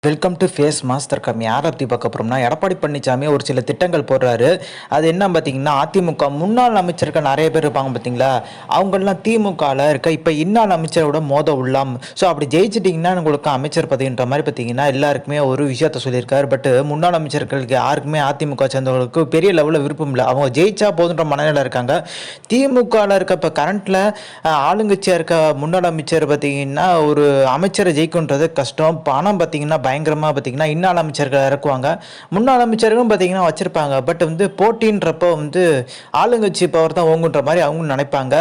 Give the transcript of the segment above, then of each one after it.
Welcome to face master com. யாரை பற்றி பார்க்க போகிறோம்னா, எடப்பாடி பழனிசாமி ஒரு சில திட்டங்கள் போடுறாரு. அது என்ன பார்த்தீங்கன்னா, அதிமுக முன்னாள் அமைச்சர்கள் நிறைய பேர் இருப்பாங்க பார்த்தீங்களா, அவங்கெல்லாம் திமுகவில் இருக்க இப்போ இன்னாள் அமைச்சரோட மோத உள்ளாம். ஸோ அப்படி ஜெயிச்சிட்டிங்கன்னா உங்களுக்கு அமைச்சர் பதவின்ற மாதிரி பார்த்தீங்கன்னா எல்லாருக்குமே ஒரு விஷயத்த சொல்லியிருக்காரு. பட் முன்னாள் அமைச்சர்களுக்கு யாருக்குமே அதிமுக சேர்ந்தவங்களுக்கு பெரிய லெவலில் விருப்பம் இல்லை. அவங்க ஜெயிச்சா போதுன்ற மனநிலை இருக்காங்க. திமுகவில் இருக்க இப்போ கரண்ட்டில் ஆளுங்கட்சியாக இருக்க முன்னாள் அமைச்சர் பார்த்தீங்கன்னா ஒரு அமைச்சரை ஜெயிக்குன்றது கஷ்டம். பணம் பார்த்தீங்கன்னா பயங்கரமாக பார்த்தீங்கன்னா இன்னாள் அமைச்சர்கள் இறக்குவாங்க, முன்னாள் அமைச்சர்களும் பார்த்தீங்கன்னா வச்சுருப்பாங்க. பட் போட்டின்றப்போ ஆளுங்கட்சி பவர் தான் ஓங்குன்ற மாதிரி அவங்க நினைப்பாங்க.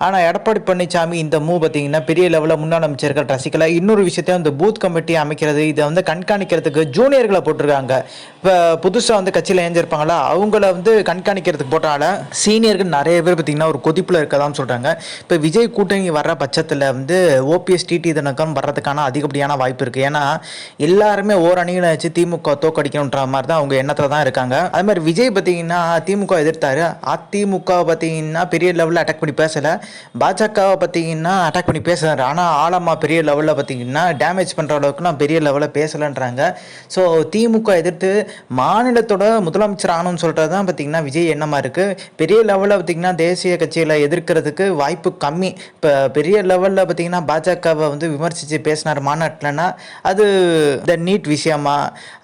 ஆனால் எடப்பாடி பழனிசாமி இந்த பார்த்தீங்கன்னா பெரிய லெவலில் முன்னாள் அமைச்சர்கள் ரசிக்கல. இன்னொரு விஷயத்தையும் இந்த பூத் கமிட்டி அமைக்கிறது, இதை கண்காணிக்கிறதுக்கு ஜூனியர்களை போட்டிருக்காங்க. இப்போ புதுசாக கட்சியில் ஏஞ்சிருப்பாங்களா அவங்கள கண்காணிக்கிறதுக்கு போட்டால சீனியர்கள் நிறைய பேர் பார்த்தீங்கன்னா ஒரு கொதிப்பில் இருக்கதான் சொல்கிறாங்க. இப்போ விஜய் கூட்டணி வர்ற பட்சத்தில் ஓபிஎஸ் டிடி தினகம் வர்றதுக்கான அதிகப்படியான வாய்ப்பு இருக்குது. ஏன்னா எல்லாருமே ஓரணியில் வச்சு திமுக தோக்கடிக்கணுன்ற மாதிரி தான் அவங்க எண்ணத்தில் தான் இருக்காங்க. அது மாதிரி விஜய் பார்த்தீங்கன்னா திமுக எதிர்த்தாரு. அதிமுக பார்த்தீங்கன்னா பெரிய லெவலில் அட்டாக் பண்ணி பேசலை, பாஜகவை பார்த்தீங்கன்னா அட்டாக் பண்ணி பேசுகிறாரு. ஆனால் ஆழமாக பெரிய லெவலில் பார்த்தீங்கன்னா டேமேஜ் பண்ணுற அளவுக்கு நான் பெரிய லெவலில் பேசலைன்றாங்க. ஸோ திமுக எதிர்த்து மாநிலத்தோட முதலமைச்சர் ஆகணும்னு சொல்கிறது தான் பார்த்தீங்கன்னா விஜய் எண்ணமாக இருக்குது. பெரிய லெவலில் பார்த்தீங்கன்னா தேசிய கட்சியில் எதிர்க்கிறதுக்கு வாய்ப்பு கம்மி. இப்போ பெரிய லெவலில் பார்த்தீங்கன்னா பாஜகவை விமர்சித்து பேசினார் மாநாட்டில்னா அது இந்த நீட் விஷயமா,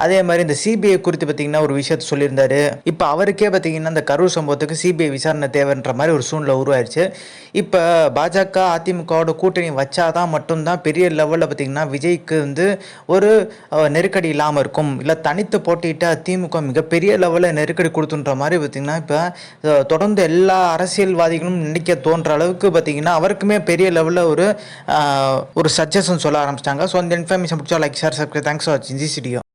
அதே மாதிரி இந்த சிபிஐ குறித்து பார்த்தீங்கன்னா ஒரு விஷயத்த சொல்லியிருந்தாரு. இப்போ அவருக்கே பார்த்தீங்கன்னா இந்த கரூர் சம்பவத்துக்கு சிபிஐ விசாரணை தேவைன்ற மாதிரி ஒரு சூழ்நிலை உருவாயிருச்சு. இப்போ பாஜக அதிமுகவோட கூட்டணி வச்சாதான் மட்டும்தான் பெரிய லெவலில் பார்த்தீங்கன்னா விஜய்க்கு ஒரு நெருக்கடி இல்லாமல் இருக்கும். இல்லை தனித்து போட்டிட்டு அதிமுக மிகப்பெரிய லெவலில் நெருக்கடி கொடுத்துன்ற மாதிரி பார்த்தீங்கன்னா இப்போ தொடர்ந்து எல்லா அரசியல்வாதிகளும் நினைக்க தோன்ற அளவுக்கு பார்த்தீங்கன்னா அவருக்குமே பெரிய லெவலில் ஒரு சஜஷன் சொல்ல ஆரம்பிச்சிட்டாங்க. ஸோ இந்த இன்ஃபர்மேஷன் பிடிச்சா like share subscribe. Thanks for watching this video.